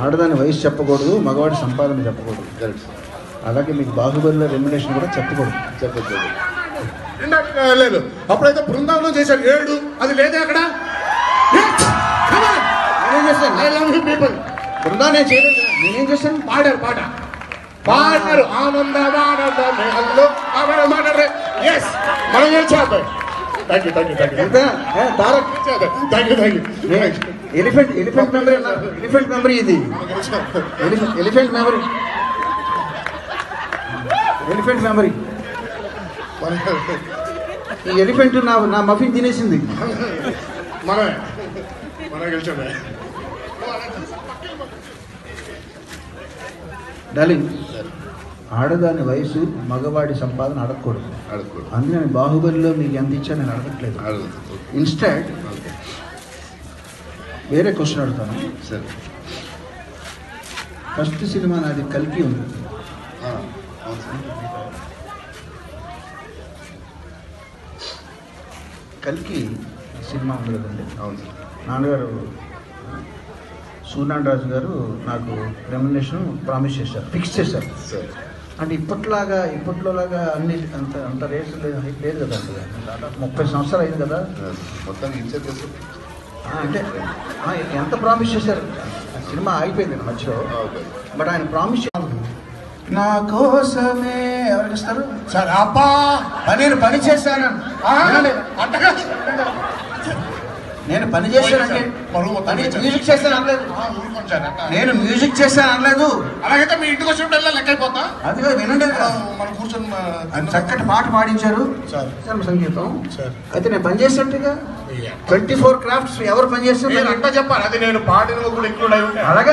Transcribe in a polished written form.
ఆడదాని వయసు చెప్పకూడదు, మగవాడి సంపాదన చెప్పకూడదు. అలాగే మీకు బాహుబలిలో రెమ్యునేషన్ కూడా చెప్పకూడదు. లేదు అప్పుడైతే బృందావనం చేశాడు 7, అది లేదే అక్కడ. నేనేం చేశాను? I love you people. Brindavanam చేయలేదు, నేనేం చేశాను? పాడారు ఆనంద మాట్లాడరే. ఎస్ మనం చేద్దాం. Thank you. ఎలిఫెంట్ మెమరీ ఇది. Elephant memory. ఈ ఎలిఫెంట్ నా మఫిన్ తినేసింది. మనం గెలిచామే. డార్లింగ్, ఆడదాని వయసు మగవాడి సంపాదన అడగకూడదు. అందుకని బాహుబలిలో మీకు ఎంత ఇచ్చా నేను అడగట్లేదు. ఇన్స్టెడ్ వేరే క్వశ్చన్ అడుగుతాను. సరే. ఫస్ట్ సినిమా నాది కల్కి ఉంది. కల్కి సినిమా ఉంది కదండి. అవును. నాన్నగారు సూర్యనారాయణ గారు నాకు రెమ్యునేషన్ ప్రామిస్ చేశారు, ఫిక్స్ చేశారు. అంటే ఇప్పట్లోలాగా అన్ని అంత రేట్లు లేదు కదండి. దాదాపు 30 సంవత్సరాలు అయింది కదా. మొత్తం అంటే ఎంత ప్రామిస్ చేశారు? సినిమా అయిపోయింది మధ్యలో, బట్ ఆయన ప్రామిస్ నా కోసమే ఎవరికి ఇస్తారు సార్? అబ్బా నేను పని చేశాను. నేను పని చేశానంటే మ్యూజిక్ చేశాను అనలేదు. నేను మ్యూజిక్ చేశాను అనలేదు. అలాగైతే మీ ఇంటికి వచ్చినప్పుడు లెక్క అయిపోతా. అదిగా వినండి, మనం కూర్చొని చక్కటి పాట పాడించారు సంగీతం. అయితే నేను పని చేసినట్టుగా 24 క్రాఫ్ట్స్ ఎవరు పని చేస్తారు అంతా చెప్పాలి. అది నేను పాడిన కూడా ఇంక్లూడ్ అయి ఉంటాయి. అలాగే